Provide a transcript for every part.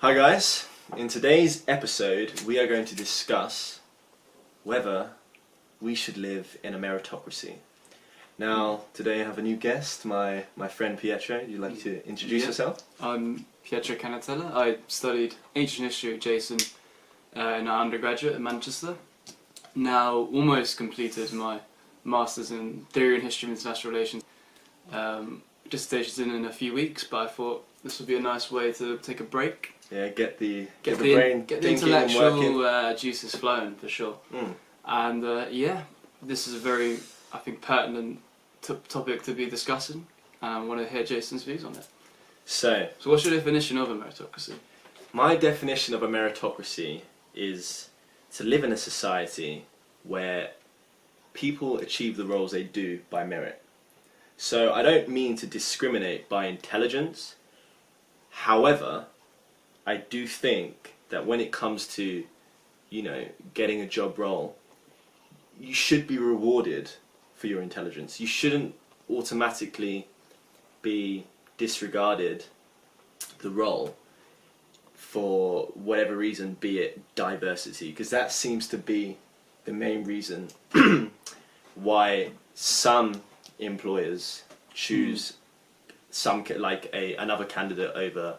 Hi guys, in today's episode we are going to discuss whether we should live in a meritocracy. Now, today I have a new guest, my friend Pietro. Would you like to introduce yourself? I'm Pietro Canatella. I studied ancient history at Jason in our undergraduate in Manchester. Now almost completed my Masters in Theory and History of International Relations. Dissertation's in a few weeks, but I thought this would be a nice way to take a break. Yeah, get the brain get the intellectual juices flowing for sure. And this is a very, I think, pertinent topic to be discussing. I want to hear Jason's views on it. So what's your definition of a meritocracy? My definition of a meritocracy is to live in a society where people achieve the roles they do by merit. So I don't mean to discriminate by intelligence. However, I do think that when it comes to, getting a job role, you should be rewarded for your intelligence. You shouldn't automatically be disregarded the role for whatever reason, be it diversity, because that seems to be the main reason why some employers choose another candidate over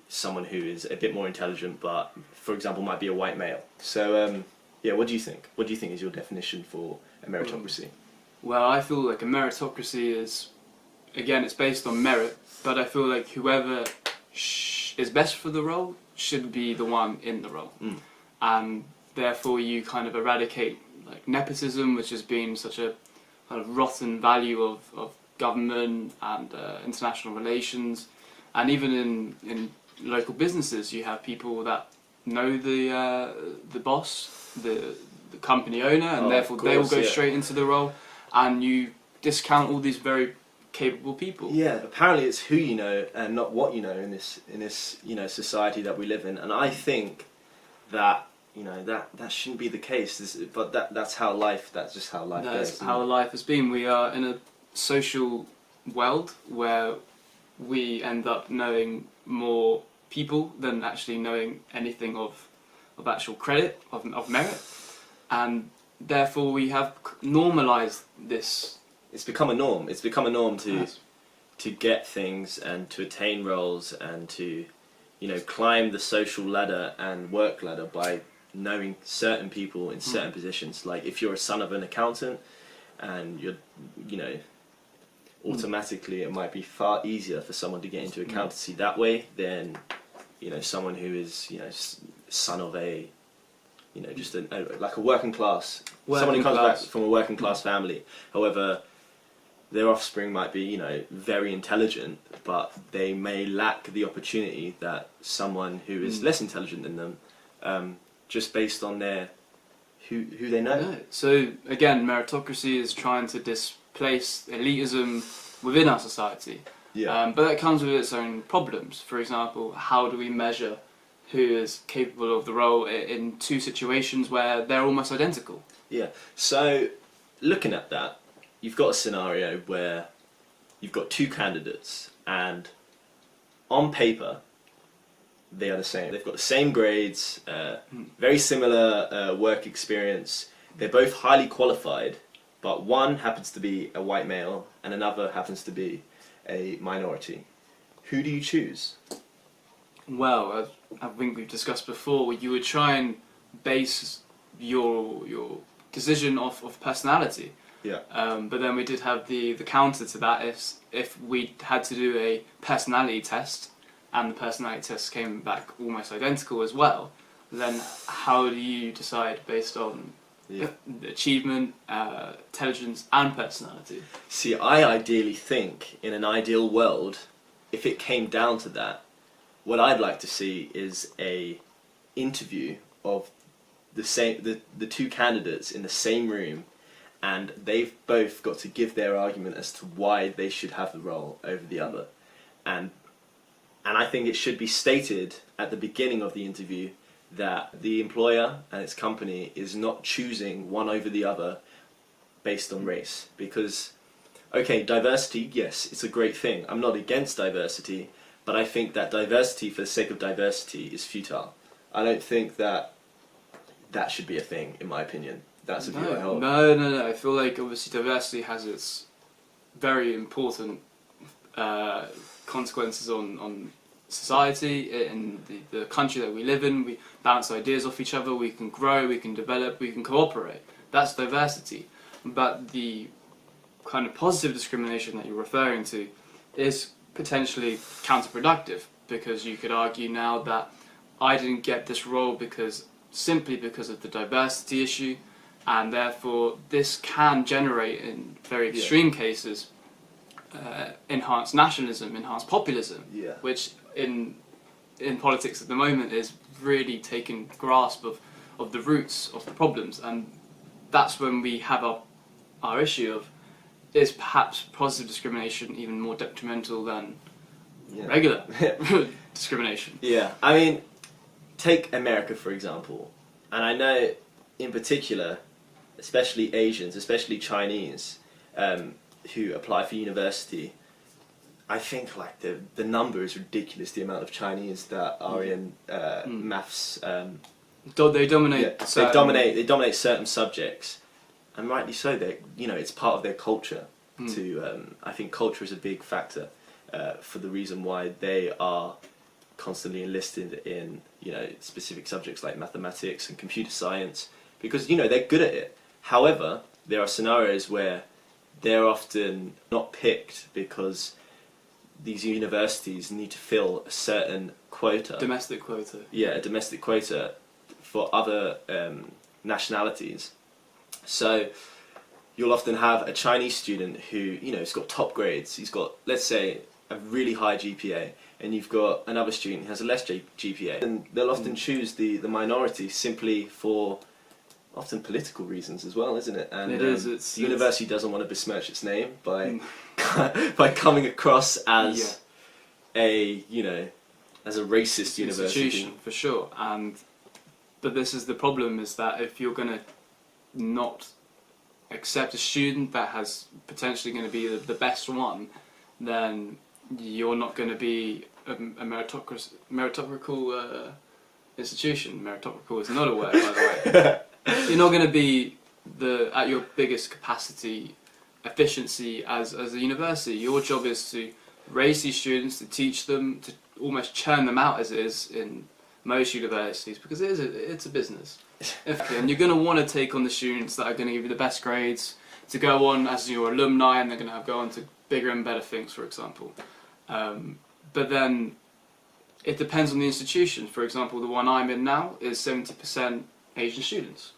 someone who is a bit more intelligent, but for example might be a white male. So what do you think? What do you think is your definition for a meritocracy? Well, I feel like a meritocracy is, again, it's based on merit, but I feel like whoever is best for the role should be the one in the role. And therefore you kind of eradicate like nepotism, which has been such a kind of rotten value of government and international relations. And even in local businesses, you have people that know the boss, the company owner, and therefore they will go straight into the role, and you discount all these very capable people. Yeah, apparently it's who you know and not what you know in this society that we live in, and I think that that shouldn't be the case. But that's how life. That's just how life goes. That's how life has been. We are in a social world where we end up knowing more people than actually knowing anything of actual credit, of merit, and therefore we have normalised this. It's become a norm. It's become a norm to get things and to attain roles and to climb the social ladder and work ladder by knowing certain people in certain positions. Like if you're a son of an accountant and you're automatically it might be far easier for someone to get into accountancy that way than someone who is son of a just like a working class someone who comes back from a working class family. However, their offspring might be very intelligent, but they may lack the opportunity that someone who is less intelligent than them, just based on their who they know. Yeah. So again, meritocracy is trying to displace elitism within our society. Yeah. But that comes with its own problems. For example, how do we measure who is capable of the role in two situations where they're almost identical? Yeah. So looking at that, you've got a scenario where you've got two candidates, and on paper they are the same. They've got the same grades, very similar work experience. They're both highly qualified, but one happens to be a white male and another happens to be a minority. Who do you choose? Well, I think we've discussed before, you would try and base your decision off of personality. Yeah. But then we did have the counter to that. If we had to do a personality test and the personality test came back almost identical as well, then how do you decide based on achievement, intelligence and personality? See, I ideally think in an ideal world, if it came down to that, what I'd like to see is a interview of the two candidates in the same room, and they've both got to give their argument as to why they should have the role over the other. And I think it should be stated at the beginning of the interview that the employer and its company is not choosing one over the other based on race. Because, okay, diversity, yes, it's a great thing. I'm not against diversity, but I think that diversity for the sake of diversity is futile. I don't think that that should be a thing, in my opinion. That's a view I hold. No. I feel like obviously diversity has its very important consequences on society, in the country that we live in. We bounce ideas off each other, we can grow, we can develop, we can cooperate. That's diversity. But the kind of positive discrimination that you're referring to is potentially counterproductive, because you could argue now that I didn't get this role simply because of the diversity issue, and therefore this can generate, in very extreme cases, enhanced nationalism, enhanced populism, which in politics at the moment is really taking grasp of the roots of the problems. And that's when we have our issue of, is perhaps positive discrimination even more detrimental than regular discrimination? Yeah, I mean, take America for example, and I know in particular, especially Asians, especially Chinese, who apply for university. I think like the number is ridiculous. The amount of Chinese that are in maths. They dominate. Yeah, they dominate certain subjects, and rightly so. It's part of their culture. I think culture is a big factor for the reason why they are constantly enlisted in specific subjects like mathematics and computer science, because they're good at it. However, there are scenarios where they're often not picked because these universities need to fill a certain quota. Domestic quota. Yeah, a domestic quota for other nationalities. So you'll often have a Chinese student who, has got top grades. He's got, let's say, a really high GPA, and you've got another student who has a less GPA. And they'll often choose the minority simply for often political reasons as well, isn't it? And it is. The university doesn't want to besmirch its name by by coming across as a racist university. For sure. But this is the problem: is that if you're going to not accept a student that has potentially going to be the best one, then you're not going to be a meritocratic institution. Meritocratic is not a word, by the way. You're not going to be at your biggest capacity, efficiency as a university. Your job is to raise these students, to teach them, to almost churn them out, as it is in most universities, because it's a business. And you're going to want to take on the students that are going to give you the best grades, to go on as your alumni, and they're going to go on to bigger and better things, for example. But then it depends on the institution. For example, the one I'm in now is 70% Asian students.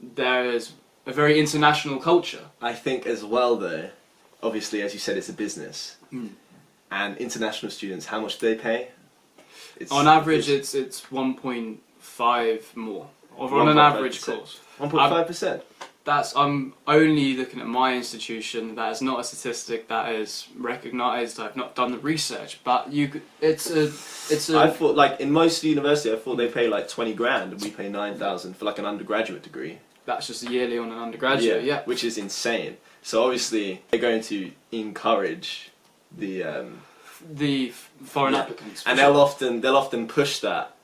There is a very international culture. I think as well, though, obviously, as you said, it's a business. And international students, how much do they pay? On average, it's 1.5 more. Or on an average course. 1.5%? I'm only looking at my institution. That is not a statistic that is recognised. I've not done the research, but it's a. I thought, like, in most universities, I thought they pay like 20 grand, and we pay 9,000 for like an undergraduate degree. That's just a yearly on an undergraduate, yeah. Which is insane. So obviously they're going to encourage the foreign applicants, and they'll often push that.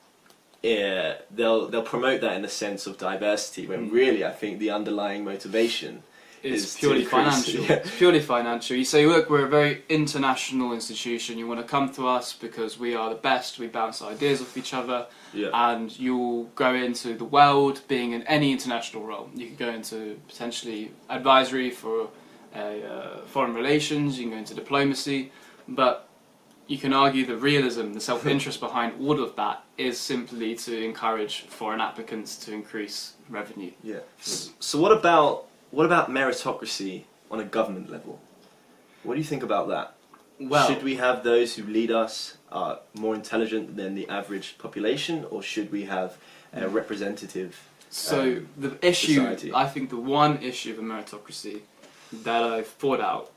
Yeah, they'll promote that in the sense of diversity, when really I think the underlying motivation is purely financial. It's purely financial. You say, look, we're a very international institution. You want to come to us because we are the best. We bounce ideas off each other, and you'll go into the world being in any international role. You could go into potentially advisory for foreign relations. You can go into diplomacy, but you can argue the realism, the self-interest behind all of that is simply to encourage foreign applicants to increase revenue. Yeah. So what about meritocracy on a government level? What do you think about that? Well, should we have those who lead us are more intelligent than the average population, or should we have a representative the issue, society? I think the one issue of a meritocracy that I've thought out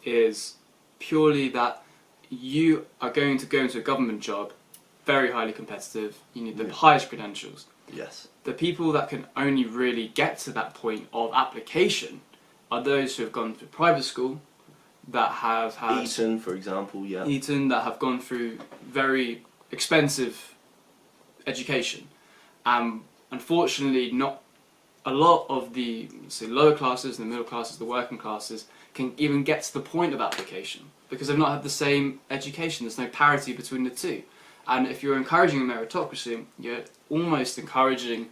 is purely that you are going to go into a government job, very highly competitive, you need the highest credentials. Yes. The people that can only really get to that point of application are those who have gone to private school, that have had Eton, for example, yeah. Eton, that have gone through very expensive education. Unfortunately, not a lot of the, say, lower classes, the middle classes, the working classes can even get to the point of application because they've not had the same education. There's no parity between the two. And if you're encouraging a meritocracy, you're almost encouraging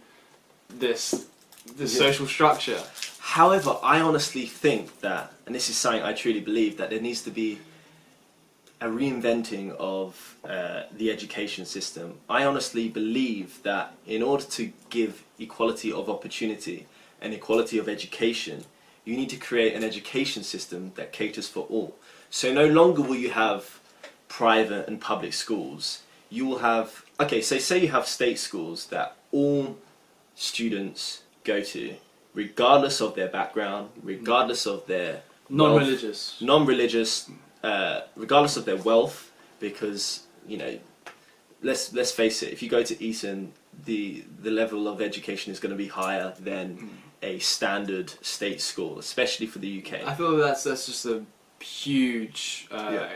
this social structure. However, I honestly think that, and this is something I truly believe, that there needs to be a reinventing of the education system. I honestly believe that in order to give equality of opportunity and equality of education, you need to create an education system that caters for all. So no longer will you have private and public schools. You will have, okay, so say you have state schools that all students go to, regardless of their background, regardless of their non-religious, regardless of their wealth, because, you know, let's face it, if you go to Eton, the level of education is going to be higher than a standard state school, especially for the UK. I feel that's just a huge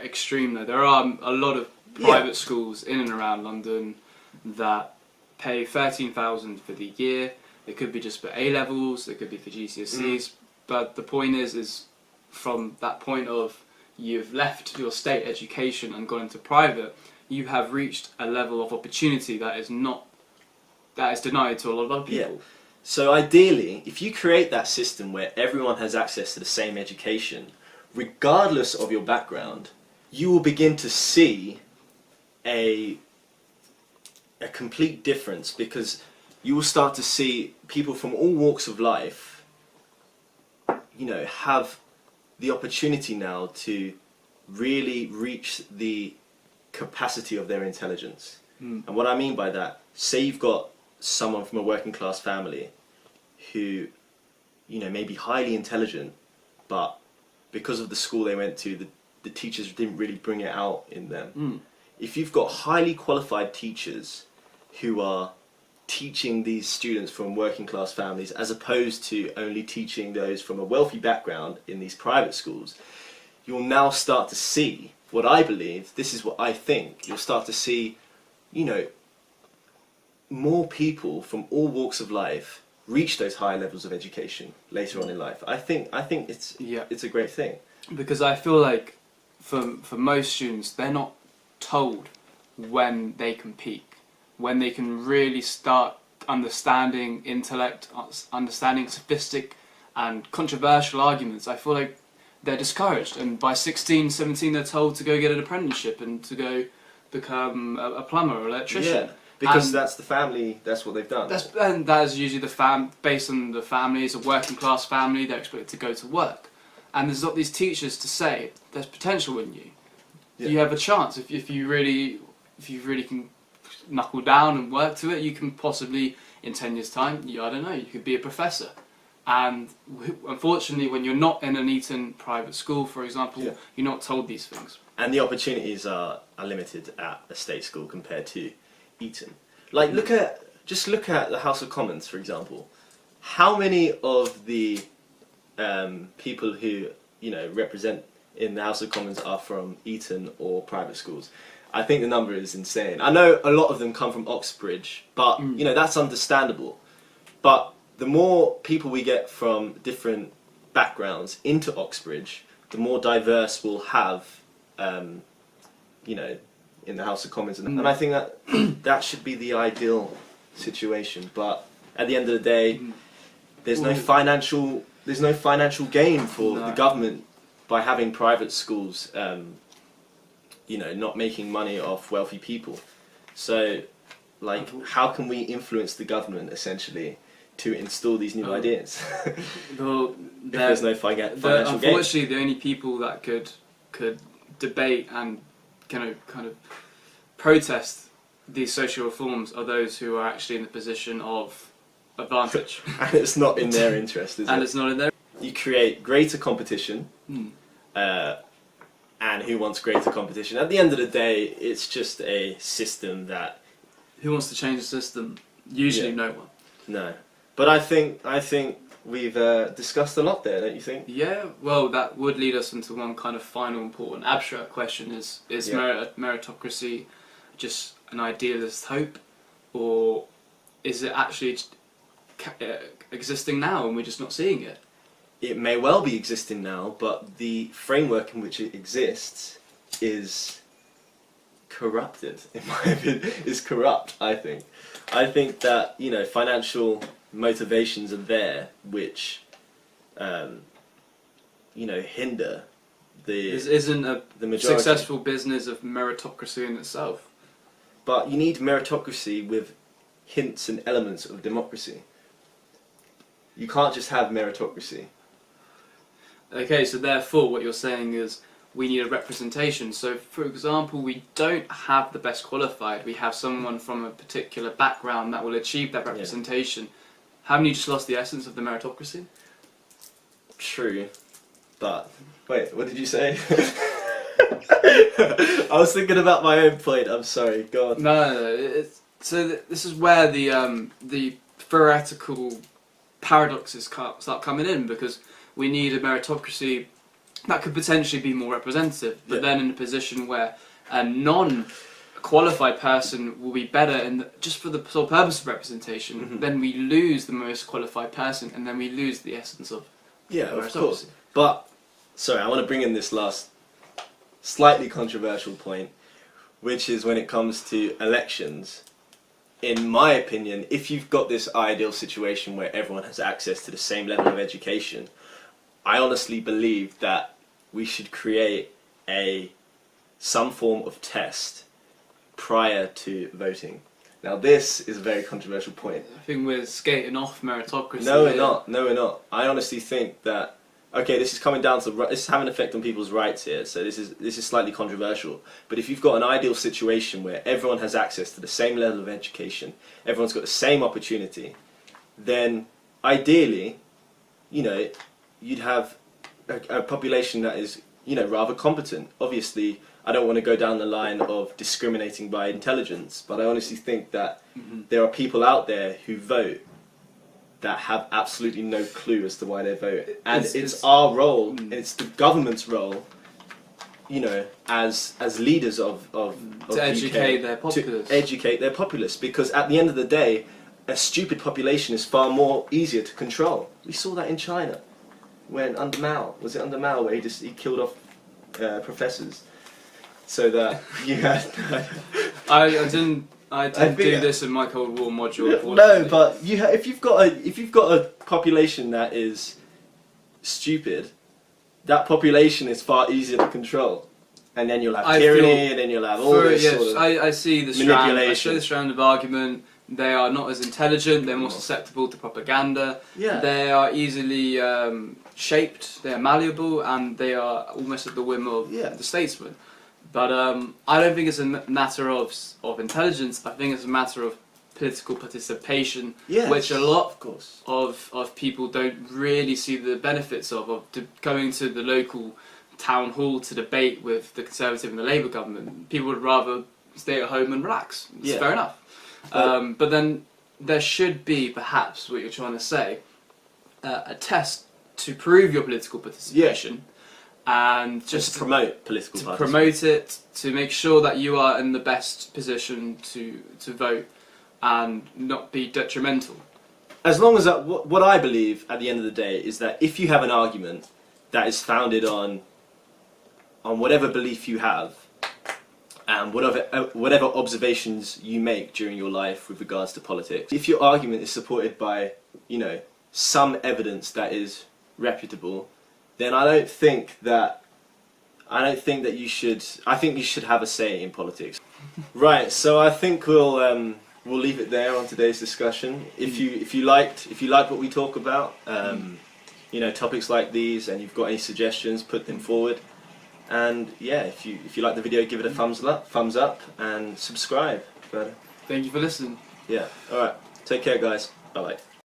extreme though. There are a lot of private schools in and around London that pay 13,000 for the year. It could be just for A levels, it could be for GCSEs, but the point is from that point of you've left your state education and gone into private, you have reached a level of opportunity that is denied to a lot of other people. Yeah. So ideally, if you create that system where everyone has access to the same education, regardless of your background, you will begin to see a complete difference, because you will start to see people from all walks of life, you know, have the opportunity now to really reach the capacity of their intelligence. And what I mean by that, say you've got someone from a working class family who, you know, may be highly intelligent, but because of the school they went to, the teachers didn't really bring it out in them. If you've got highly qualified teachers who are teaching these students from working class families as opposed to only teaching those from a wealthy background in these private schools, you'll now start to see what I believe, this is what I think, you'll start to see, you know, more people from all walks of life reach those higher levels of education later on in life. I think it's a great thing. Because I feel like for most students, they're not told when they can peak, when they can really start understanding intellect, understanding sophistic and controversial arguments. I feel like they're discouraged, and by 16, 17 they're told to go get an apprenticeship and to go become a plumber or electrician. Yeah, because that's the family, that's what they've done. And that is usually based on the family. It's a working class family, they're expected to go to work. And there's not these teachers to say, there's potential in you. Yeah. You have a chance. If you really can knuckle down and work to it, you can possibly, in 10 years' time, I don't know, you could be a professor. And unfortunately, when you're not in an Eton private school, for example, you're not told these things. And the opportunities are limited at a state school compared to Eton. Like, look at the House of Commons, for example. How many of the people who, you know, represent in the House of Commons are from Eton or private schools? I think the number is insane. I know a lot of them come from Oxbridge, but you know, that's understandable. But the more people we get from different backgrounds into Oxbridge, the more diverse we'll have, you know, in the House of Commons. And I think that that should be the ideal situation. But at the end of the day, there's no financial gain for the government by having private schools, you know, not making money off wealthy people. So, like, how can we influence the government, essentially, to install these new ideas? Well, if there's no financial gain. Unfortunately, the only people that could debate and kind of protest these social reforms are those who are actually in the position of advantage. And it's not in their interest, is it? And it's not in their... You create greater competition, and who wants greater competition? At the end of the day, it's just a system that... Who wants to change the system? Usually no one. No. But I think we've discussed a lot there, don't you think? Yeah, well, that would lead us into one kind of final important abstract question: is meritocracy just an idealist hope, or is it actually existing now and we're just not seeing it? It may well be existing now, but the framework in which it exists is corrupted, in my opinion. Is corrupt, I think. I think that, you know, financial motivations are there which, you know, hinder Isn't the a majority. successful business of meritocracy in itself? But you need meritocracy with hints and elements of democracy. You can't just have meritocracy. Okay, so therefore what you're saying is we need a representation. So for example, we don't have the best qualified, we have someone from a particular background that will achieve that representation. Haven't you just lost the essence of the meritocracy? True, but wait, what did you say? I was thinking about my own point. I'm sorry. Go on. No. This is where the theoretical paradoxes start coming in, because we need a meritocracy that could potentially be more representative, but then in a position where a non-qualified person will be better just for the sole purpose of representation, then we lose the most qualified person, and then we lose the essence of of course. But sorry, I want to bring in this last slightly controversial point, which is when it comes to elections. In my opinion, if you've got this ideal situation where everyone has access to the same level of education, I honestly believe that we should create some form of test prior to voting. Now this is a very controversial point. I think we're skating off meritocracy. No, we're not. No, we're not. I honestly think that, okay, this is coming down to, this is having an effect on people's rights here, so this is slightly controversial. But if you've got an ideal situation where everyone has access to the same level of education, everyone's got the same opportunity, then ideally, you know, you'd have a population that is, you know, rather competent. Obviously, I don't want to go down the line of discriminating by intelligence, but I honestly think that there are people out there who vote that have absolutely no clue as to why they vote. And it's our role, and it's the government's role, you know, as leaders of to educate their populace. To educate their populace, because at the end of the day, a stupid population is far more easier to control. We saw that in China, when under Mao, was it under Mao, where he killed off professors, so that you had. I didn't do this in my Cold War module. No, but if you've got a population that is stupid, that population is far easier to control, and then you'll have tyranny, and then you'll have all this sort of I see the manipulation. I see the strand of argument. They are not as intelligent. They're more susceptible to propaganda. Yeah. They are easily shaped. They are malleable, and they are almost at the whim of the statesman. But I don't think it's a matter of intelligence. I think it's a matter of political participation, which a lot of people don't really see the benefits of going to the local town hall to debate with the Conservative and the Labour government. People would rather stay at home and relax. It's fair enough. But then there should be, perhaps, what you're trying to say, a test to prove your political participation. And just to promote political participation. Promote it, to make sure that you are in the best position to vote and not be detrimental. As long as what I believe at the end of the day is that if you have an argument that is founded on whatever belief you have and whatever observations you make during your life with regards to politics, if your argument is supported by, you know, some evidence that is reputable, then I think that you should. I think you should have a say in politics. Right. So I think we'll leave it there on today's discussion. If you liked what we talk about, you know, topics like these, and you've got any suggestions, put them forward. And yeah, if you like the video, give it a thumbs up, and subscribe. Thank you for listening. Yeah. All right. Take care, guys. Bye bye.